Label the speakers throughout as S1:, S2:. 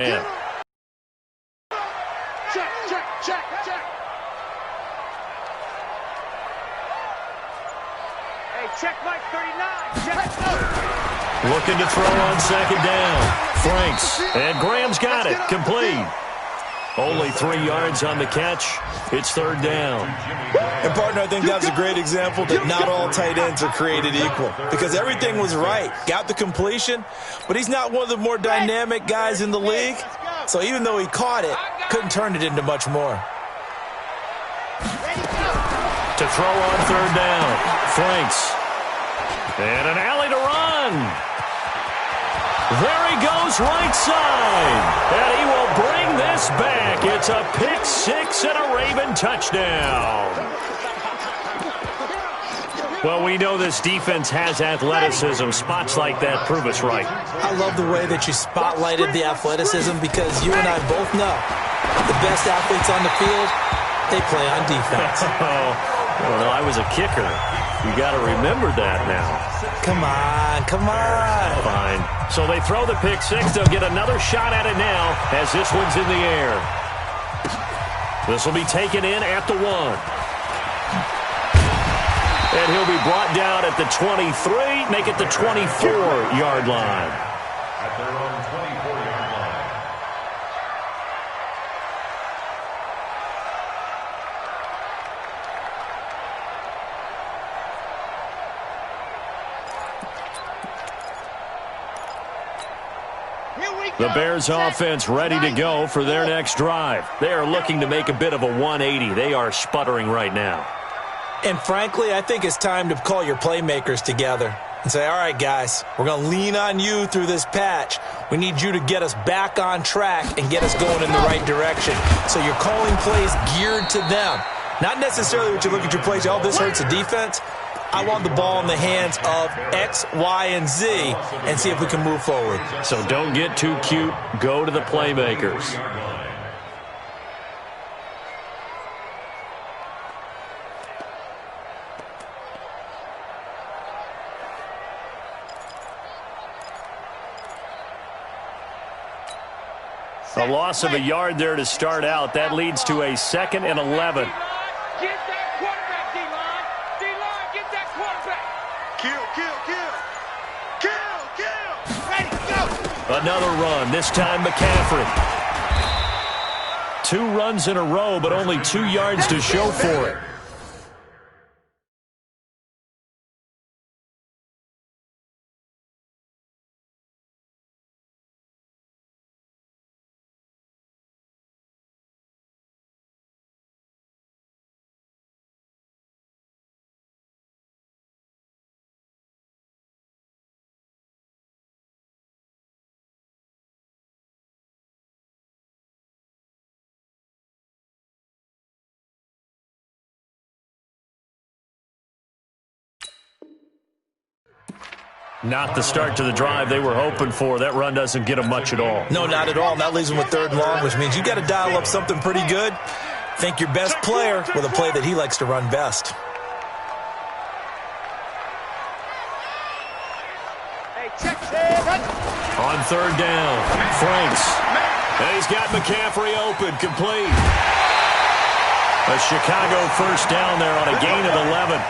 S1: Yeah.
S2: Check. Hey, check Mike 39. Check.
S1: Looking to throw on second down. Franks. And Graham's got it. Complete. Only 3 yards on the catch. It's third down.
S3: And, partner, I think that's a great example that not all tight ends are created equal, because everything was right. Got the completion, but he's not one of the more dynamic guys in the league. So even though he caught it, couldn't turn it into much more.
S1: To throw on third down. Franks. And an alley to run. There he goes right side. And he will bring this back. It's a pick six and a Raven touchdown. Well, we know this defense has athleticism. Spots like that prove us right.
S3: I love the way that you spotlighted the athleticism, because you and I both know the best athletes on the field, they play on defense.
S1: Well, I was a kicker. You got to remember that now.
S3: Come on.
S1: Fine. So they throw the pick six. They'll get another shot at it now as this one's in the air. This will be taken in at the 1. And he'll be brought down at the 23, make it the 24-yard line.
S4: At their own 24-yard line.
S1: The Bears offense ready to go for their next drive. They are looking to make a bit of a 180. They are sputtering right now.
S3: And frankly, I think it's time to call your playmakers together and say, all right, guys, we're going to lean on you through this patch. We need you to get us back on track and get us going in the right direction. So you're calling plays geared to them. Not necessarily what you look at your plays, oh, this hurts the defense. I want the ball in the hands of X, Y, and Z and see if we can move forward.
S1: So don't get too cute. Go to the playmakers. A loss of a yard there to start out. That leads to a 2nd and 11.
S2: Get that quarterback, D-line. D-line, get that quarterback. Kill. Ready, go.
S1: Another run, this time McCaffrey. 2 runs in a row, but only 2 yards to show for it. Not the start to the drive they were hoping for. That run doesn't get them much at all.
S3: No, not at all. And that leaves them with 3rd and long, which means you got to dial up something pretty good. Think your best player with a play that he likes to run best.
S2: Hey, check.
S1: On 3rd down, Franks. And he's got McCaffrey open, complete. A Chicago first down there on a gain of 11.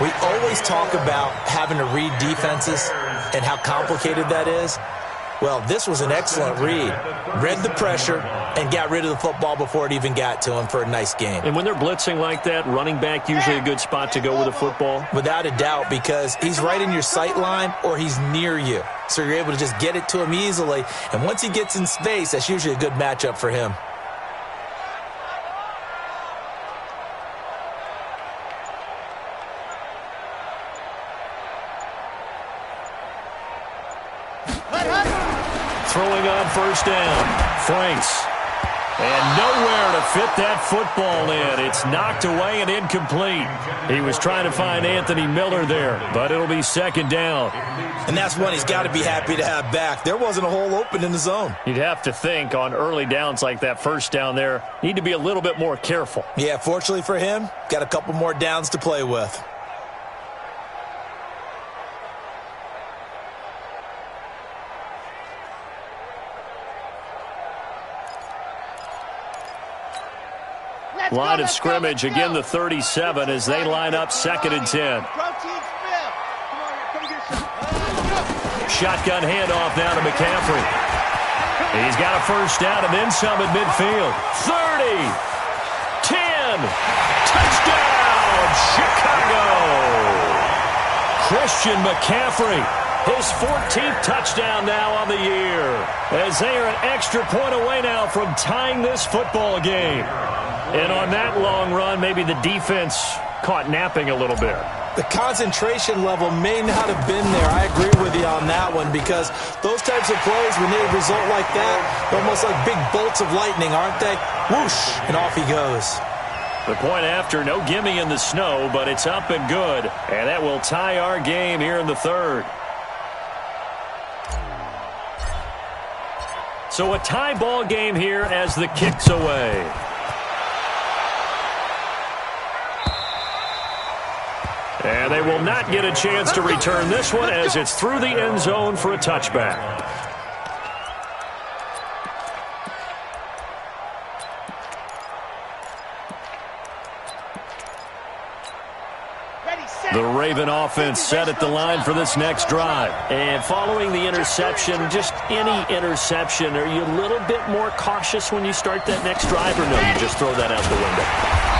S3: We always talk about having to read defenses and how complicated that is. Well, this was an excellent read. Read the pressure and got rid of the football before it even got to him for a nice game.
S1: And when they're blitzing like that, running back usually a good spot to go with the football?
S3: Without a doubt, because he's right in your sight line or he's near you. So you're able to just get it to him easily. And once he gets in space, that's usually a good matchup for him.
S1: Throwing on 1st down, Franks. And nowhere to fit that football in. It's knocked away and incomplete. He was trying to find Anthony Miller there, but it'll be 2nd down.
S3: And that's one he's got to be happy to have back. There wasn't a hole open in the zone.
S1: You'd have to think on early downs like that 1st down there, need to be a little bit more careful.
S3: Yeah, fortunately for him, got a couple more downs to play with.
S1: Line of scrimmage, again the 37 as they line up 2nd and 10. Shotgun handoff now to McCaffrey. He's got a first down and then some at midfield. 30, 10, touchdown, Chicago! Christian McCaffrey, his 14th touchdown now on the year, as they are an extra point away now from tying this football game. And on that long run, maybe the defense caught napping a little bit.
S3: The concentration level may not have been there. I agree with you on that one, because those types of plays, when they result like that, they're almost like big bolts of lightning, aren't they? Whoosh, and off he goes.
S1: The point after, no gimme in the snow, but it's up and good. And that will tie our game here in the 3rd. So a tie ball game here as the kick's away. And they will not get a chance to return this one as it's through the end zone for a touchback. The Raven offense set at the line for this next drive. And following the interception, just any interception, are you a little bit more cautious when you start that next drive, or no, you just throw that out the window?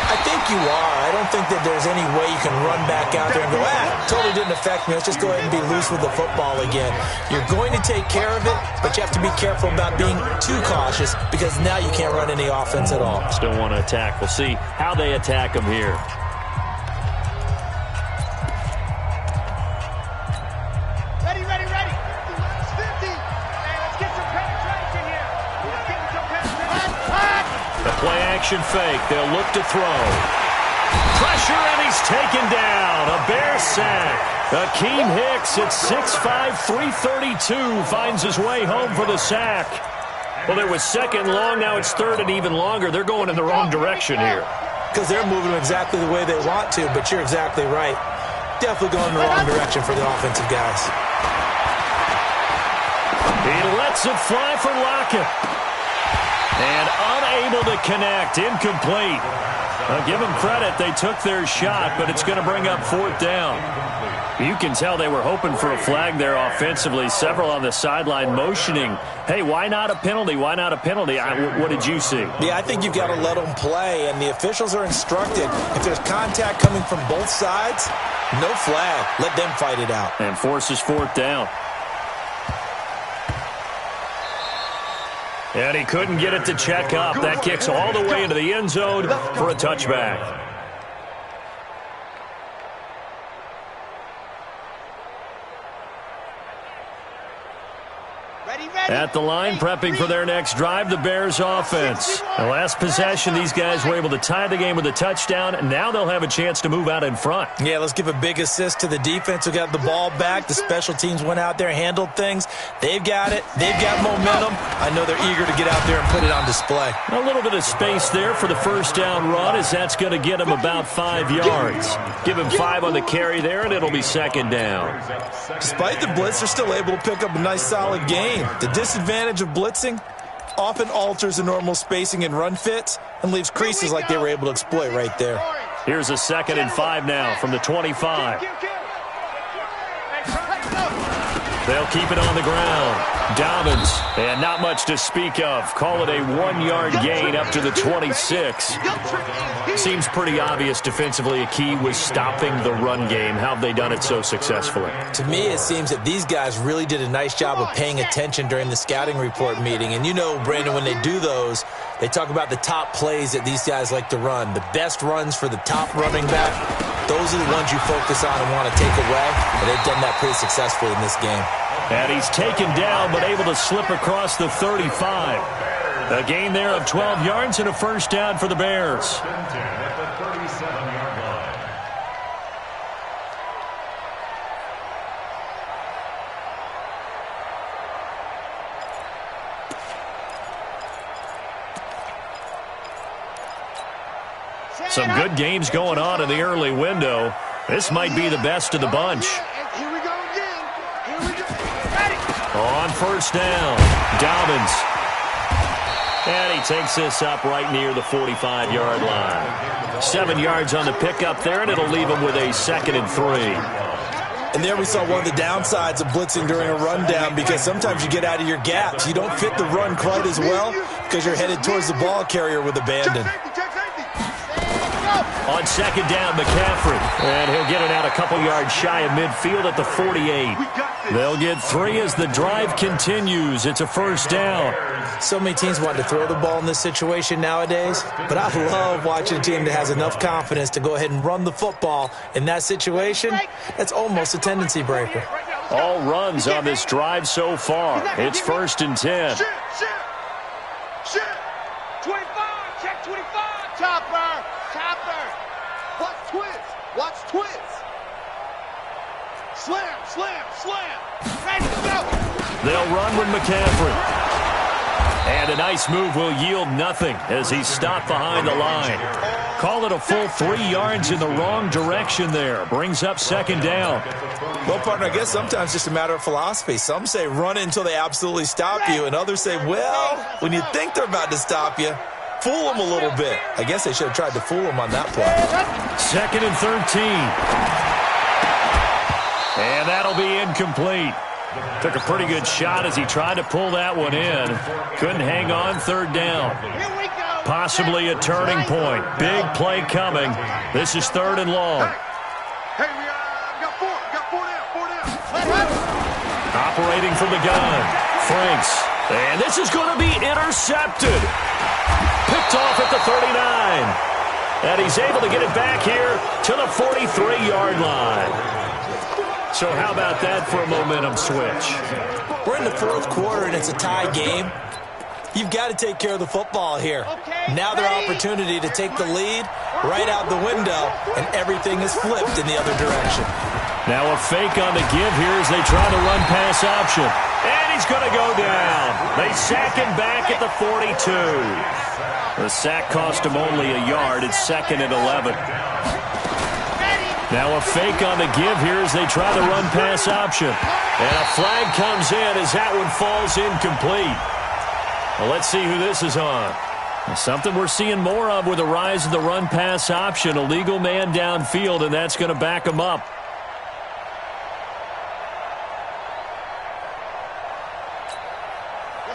S3: I think you are. I don't think that there's any way you can run back out there and go, totally didn't affect me. Let's just go ahead and be loose with the football again. You're going to take care of it, but you have to be careful about being too cautious, because now you can't run any offense at all.
S1: Still want to attack. We'll see how they attack them here. Play-action fake. They'll look to throw. Pressure, and he's taken down. A Bear sack. Akeem Hicks at 6'5", 332 finds his way home for the sack. Well, it was 2nd long. Now it's 3rd and even longer. They're going in the wrong direction here.
S3: Because they're moving exactly the way they want to, but you're exactly right. Definitely going in the wrong direction for the offensive guys.
S1: He lets it fly for Lockett. And unable to connect, incomplete. I'll give them credit, they took their shot, but it's going to bring up 4th down. You can tell they were hoping for a flag there offensively. Several on the sideline motioning, hey, why not a penalty? Why not a penalty? What did you see?
S3: Yeah, I think you've got to let them play, and the officials are instructed. If there's contact coming from both sides, no flag. Let them fight it out.
S1: And forces 4th down. And he couldn't get it to check up. That kicks all the way into the end zone for a touchback. At the line, prepping for their next drive, the Bears offense. The last possession, these guys were able to tie the game with a touchdown, and now they'll have a chance to move out in front.
S3: Yeah, let's give a big assist to the defense who got the ball back. The special teams went out there, handled things. They've got it. They've got momentum. I know they're eager to get out there and put it on display.
S1: A little bit of space there for the first down run, as that's going to get him about 5 yards. Give him 5 on the carry there, and it'll be 2nd down.
S3: Despite the blitz, they're still able to pick up a nice, solid gain. The disadvantage of blitzing often alters the normal spacing and run fits and leaves creases like they were able to exploit right there.
S1: Here's a 2nd and 5 now from the 25. They'll keep it on the ground. Dobbins, and not much to speak of. Call it a 1-yard gain up to the 26. Seems pretty obvious defensively a key was stopping the run game. How have they done it so successfully?
S3: To me, it seems that these guys really did a nice job of paying attention during the scouting report meeting. And you know, Brandon, when they do those, they talk about the top plays that these guys like to run. The best runs for the top running back, those are the ones you focus on and want to take away. And they've done that pretty successfully in this game.
S1: And he's taken down, but able to slip across the 35. A gain there of 12 yards and a first down for the Bears. Some good games going on in the early window. This might be the best of the bunch.
S2: Here we go again. Here we go.
S1: On first down, Dobbins. And he takes this up right near the 45-yard line. 7 yards on the pickup there, and it'll leave him with a 2nd and 3.
S3: And there we saw one of the downsides of blitzing during a rundown, because sometimes you get out of your gaps. You don't fit the run quite as well because you're headed towards the ball carrier with abandon.
S1: On 2nd down, McCaffrey. And he'll get it out a couple yards shy of midfield at the 48. They'll get 3 as the drive continues. It's a 1st down.
S3: So many teams want to throw the ball in this situation nowadays, but I love watching a team that has enough confidence to go ahead and run the football in that situation. That's almost a tendency breaker.
S1: All runs on this drive so far. It's 1st and 10.
S2: 25, check 25.
S5: Chopper. Watch twist. Watch twist. Slam. Ready to go.
S1: They'll run with McCaffrey. And a nice move will yield nothing as he's stopped behind the line. Call it a full 3 yards in the wrong direction there. Brings up 2nd down.
S3: Well, partner, I guess sometimes it's just a matter of philosophy. Some say run until they absolutely stop you, and others say, well, when you think they're about to stop you, fool them a little bit. I guess they should have tried to fool them on that play.
S1: 2nd and 13. And that'll be incomplete. Took a pretty good shot as he tried to pull that one in. Couldn't hang on 3rd down. Possibly a turning point. Big play coming. This is 3rd and long.
S5: Hey, we got four down.
S1: Operating from the gun. Franks. And this is going to be intercepted. Picked off at the 39. And he's able to get it back here to the 43-yard line. So how about that for a momentum switch?
S3: We're in the 4th quarter, and it's a tie game. You've got to take care of the football here. Now their opportunity to take the lead right out the window, and everything is flipped in the other direction.
S1: Now a fake on the give here as they try the run-pass option. And he's going to go down. They sack him back at the 42. The sack cost him only a yard. It's 2nd and 11. Now a fake on the give here as they try the run-pass option. And a flag comes in as that one falls incomplete. Well, let's see who this is on. Something we're seeing more of with the rise of the run-pass option. A legal man downfield, and that's going to back him up.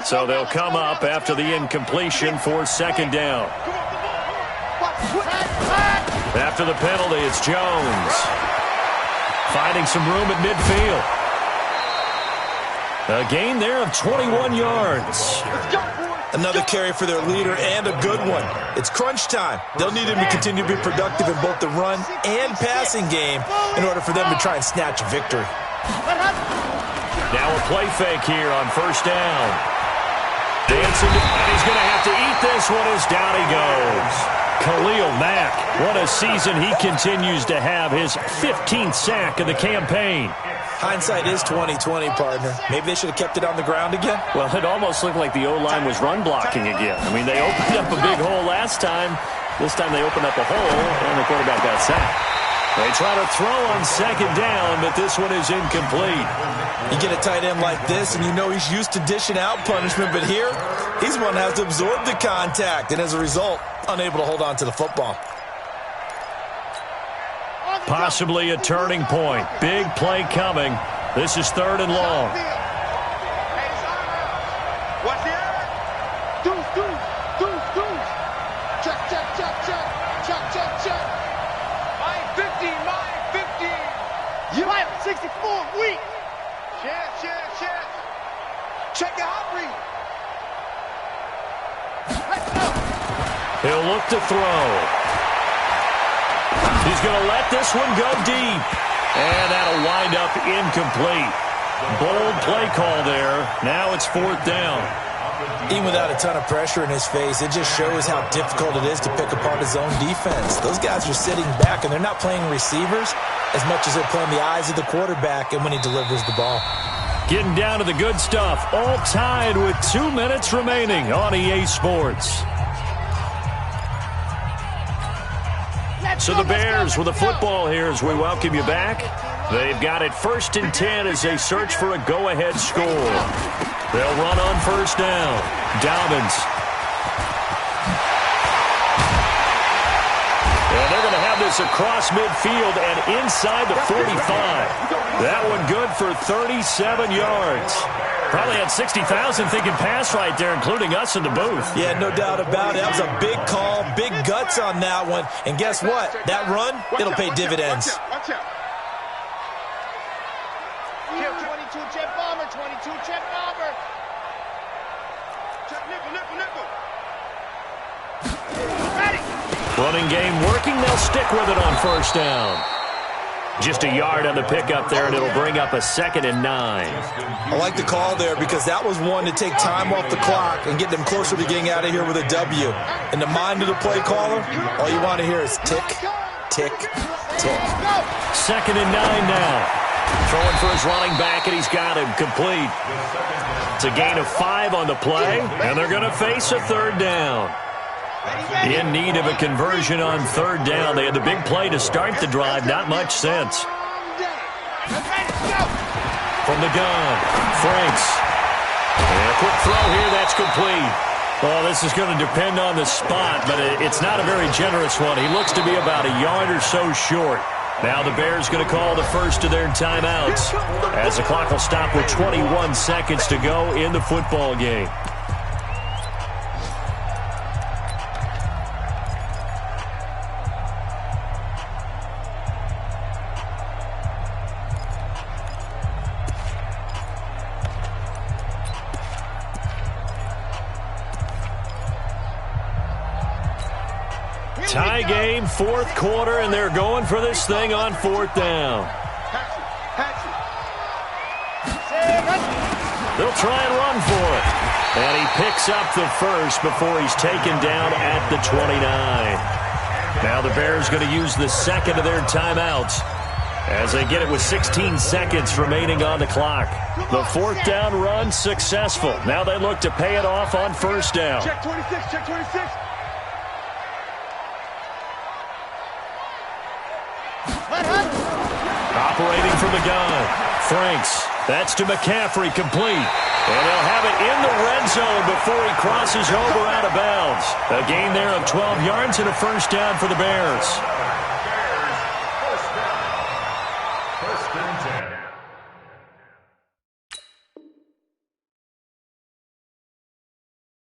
S1: So they'll come up after the incompletion for 2nd down. After the penalty, it's Jones. Finding some room at midfield. A gain there of 21 yards.
S3: Another carry for their leader, and a good one. It's crunch time. They'll need him to continue to be productive in both the run and passing game in order for them to try and snatch a victory.
S1: Now a play fake here on 1st down. Dancing, and he's going to have to eat this one as down he goes. Khalil Mack, what a season he continues to have, his 15th sack of the campaign.
S3: Hindsight is 20/20, partner. Maybe they should have kept it on the ground again.
S1: Well, it almost looked like the O-line was run blocking again. I mean, they opened up a big hole last time. This time they opened up a hole, and the quarterback got sacked. They try to throw on 2nd down, but this one is incomplete.
S3: You get a tight end like this, and you know he's used to dishing out punishment, but here, he's one that has to absorb the contact, and as a result, unable to hold on to the football.
S1: Possibly a turning point. Big play coming. This is 3rd and long.
S5: What's the other? Deuce. Check.
S2: Mine 50.
S5: You have 64 weak. Check. Check your hot read. Let's go.
S1: He'll look to throw. He's going to let this one go deep. And that'll wind up incomplete. Bold play call there. Now it's 4th down.
S3: Even without a ton of pressure in his face, it just shows how difficult it is to pick apart his own defense. Those guys are sitting back, and they're not playing receivers as much as they're playing the eyes of the quarterback and when he delivers the ball.
S1: Getting down to the good stuff. All tied with 2 minutes remaining on EA Sports. So the Bears with the football here as we welcome you back. They've got it 1st and 10 as they search for a go-ahead score. They'll run on 1st down. Dobbins And they're going to have this across midfield and inside the 45. That one good for 37 yards. Probably had 60,000 thinking pass right there, including us in the booth.
S3: Yeah, no doubt about it. That was a big call, big guts on that one. And guess what? That run, it'll pay dividends.
S5: Watch out. Kill 22, jet bomber, 22, jet bomber. Check nickel. Ready.
S1: Running game working. They'll stick with it on first down. Just a yard on the pickup there, and it'll bring up a 2nd and 9.
S3: I like the call there because that was one to take time off the clock and get them closer to getting out of here with a W. In the mind of the play caller, all you want to hear is tick, tick, tick.
S1: 2nd and 9 now. Throwing for his running back, and he's got him complete. It's a gain of 5 on the play, and they're going to face a 3rd down. In need of a conversion on 3rd down. They had the big play to start the drive. Not much sense. From the gun, Franks. And a quick throw here. That's complete. Well, this is going to depend on the spot, but it's not a very generous one. He looks to be about a yard or so short. Now the Bears going to call the first of their timeouts as the clock will stop with 21 seconds to go in the football game. Tie game, 4th quarter, and they're going for this thing on 4th down. They'll try and run for it. And he picks up the first before he's taken down at the 29. Now the Bears going to use the 2nd of their timeouts as they get it with 16 seconds remaining on the clock. The 4th down run successful. Now they look to pay it off on first down.
S5: Check 26, check 26.
S1: Operating from the gun, Franks. That's to McCaffrey, complete. And they'll have it in the red zone before he crosses over out of bounds. A gain there of 12 yards and a first down for the Bears.
S4: First and 10.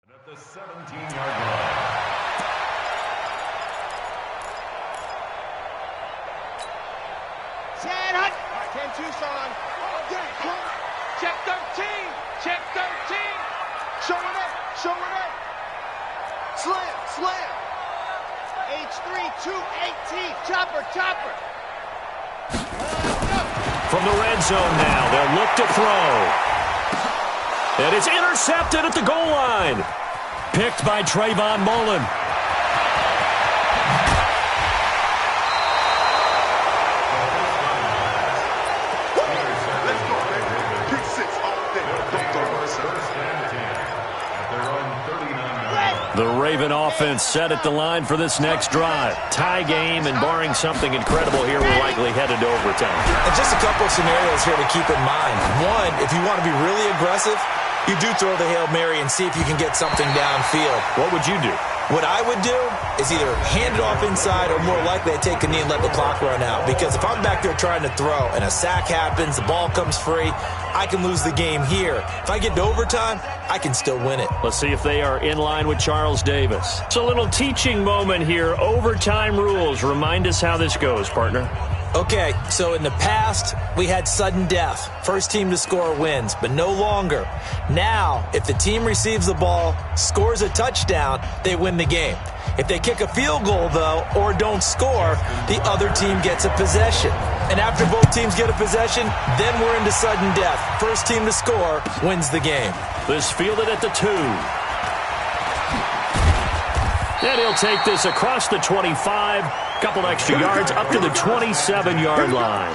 S4: At the 17-yard line.
S5: Tucson. Check 13. Check 13. Showing up. Slam. H3, 218. Chopper.
S1: From the red zone now, they'll look to throw. And it's intercepted at the goal line. Picked by Trayvon Mullen. The Raven offense set at the line for this next drive. Tie game, and barring something incredible here, we're likely headed to overtime.
S3: And just a couple of scenarios here to keep in mind. One, if you want to be really aggressive, you do throw the Hail Mary and see if you can get something downfield.
S1: What would you do?
S3: What I would do is either hand it off inside or more likely I take a knee and let the clock run out. Because if I'm back there trying to throw and a sack happens, the ball comes free, I can lose the game here. If I get to overtime, I can still win it.
S1: Let's see if they are in line with Charles Davis. It's a little teaching moment here. Overtime rules. Remind us how this goes, partner.
S3: Okay, so in the past, we had sudden death. First team to score wins, but no longer. Now, if the team receives the ball, scores a touchdown, they win the game. If they kick a field goal, though, or don't score, the other team gets a possession. And after both teams get a possession, then we're into sudden death. First team to score wins the game.
S1: This fielded at the 2. And he'll take this across the 25. Couple extra yards up to the 27-yard line.